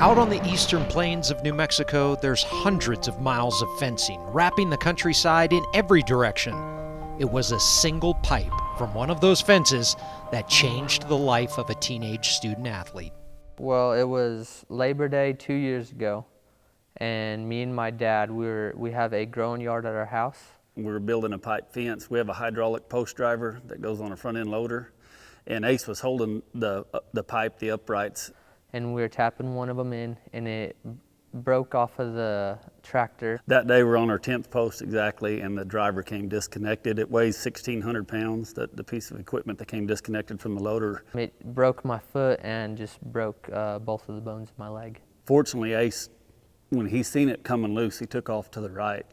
Out on the eastern plains of New Mexico, there's hundreds of miles of fencing, wrapping the countryside in every direction. It was a single pipe from one of those fences that changed the life of a teenage student athlete. Well, it was Labor Day 2 years ago, and me and my dad, we have a growing yard at our house. We were building a pipe fence. We have a hydraulic post driver that goes on a front end loader, and Ace was holding the pipe, the uprights. And we were tapping one of them in, and it broke off of the tractor. That day we're on our 10th post exactly, and the driver came disconnected. It weighs 1,600 pounds, the piece of equipment that came disconnected from the loader. It broke my foot and just broke both of the bones of my leg. Fortunately, Ace, when he seen it coming loose, he took off to the right,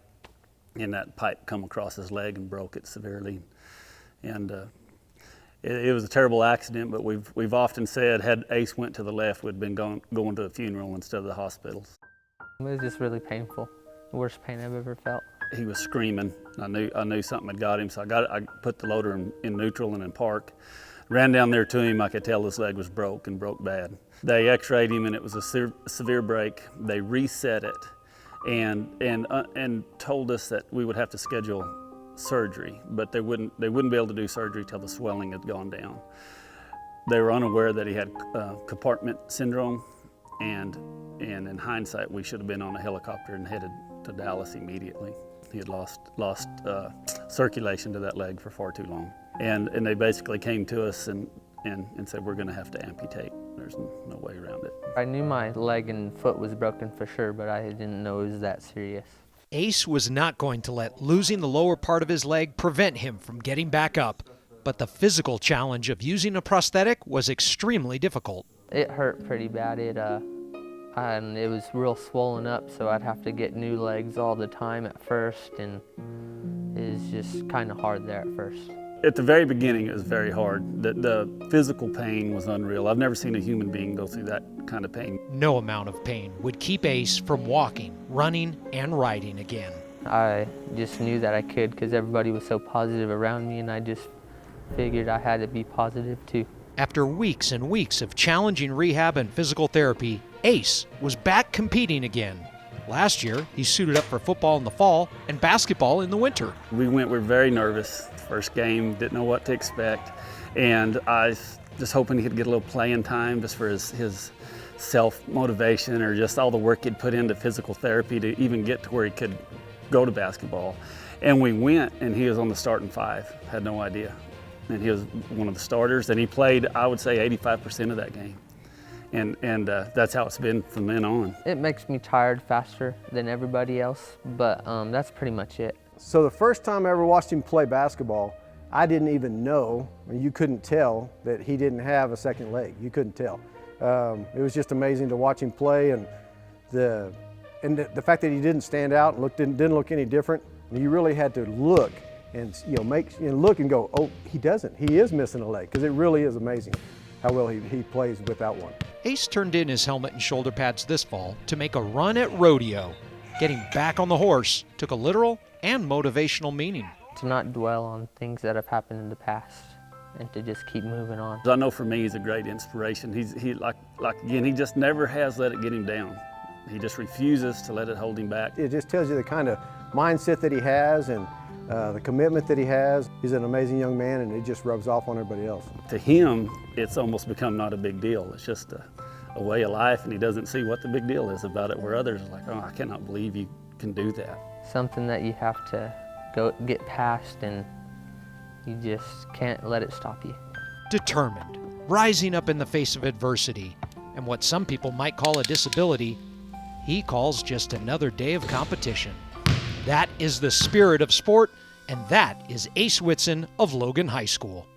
and that pipe come across his leg and broke it severely. And it was a terrible accident, but we've often said had Ace went to the left, we'd been going to a funeral instead of the hospitals. It was just really painful. The worst pain I've ever felt. He was screaming. I knew something had got him, so I put the loader in neutral and in park. Ran down there to him. I could tell his leg was broke and broke bad. They x-rayed him, and it was a severe break. They reset it and told us that we would have to schedule surgery, but they wouldn't be able to do surgery till the swelling had gone down. They were unaware that he had compartment syndrome, and in hindsight, we should have been on a helicopter and headed to Dallas immediately. He had lost circulation to that leg for far too long. And they basically came to us and said, we're gonna have to amputate. There's no way around it. I knew my leg and foot was broken for sure, but I didn't know it was that serious. Ace was not going to let losing the lower part of his leg prevent him from getting back up, but the physical challenge of using a prosthetic was extremely difficult. It hurt pretty bad. And it was real swollen up, so I'd have to get new legs all the time at first, and it was just kind of hard there at first. At the very beginning, it was very hard. The physical pain was unreal. I've never seen a human being go through that kind of pain. No amount of pain would keep Ace from walking, running, and riding again. I just knew that I could because everybody was so positive around me, and I just figured I had to be positive too. After weeks and weeks of challenging rehab and physical therapy, Ace was back competing again. Last year, he suited up for football in the fall and basketball in the winter. We were very nervous. First game, didn't know what to expect. And I was just hoping he could get a little playing time just for his self-motivation, or just all the work he'd put into physical therapy to even get to where he could go to basketball. And we went, and he was on the starting five. Had no idea. And he was one of the starters, and he played, I would say, 85% of that game. And that's how it's been from then on. It makes me tired faster than everybody else, but that's pretty much it. So the first time I ever watched him play basketball, I didn't even know, and you couldn't tell that he didn't have a second leg. You couldn't tell. It was just amazing to watch him play, and the fact that he didn't stand out and didn't look any different. You really had to look and look and go, oh, he doesn't. He is missing a leg, because it really is amazing how well he plays without one. Ace turned in his helmet and shoulder pads this fall to make a run at rodeo. Getting back on the horse took a literal and motivational meaning. To not dwell on things that have happened in the past and to just keep moving on. I know for me, he's a great inspiration. Again, he just never has let it get him down. He just refuses to let it hold him back. It just tells you the kind of mindset that he has and the commitment that he has. He's an amazing young man, and it just rubs off on everybody else. To him, it's almost become not a big deal. It's just a way of life, and he doesn't see what the big deal is about it, where others are like, oh, I cannot believe you can do that. Something that you have to get past, and you just can't let it stop you. Determined, rising up in the face of adversity, and what some people might call a disability, he calls just another day of competition. That is the spirit of sport, and that is Ace Whitson of Logan High School.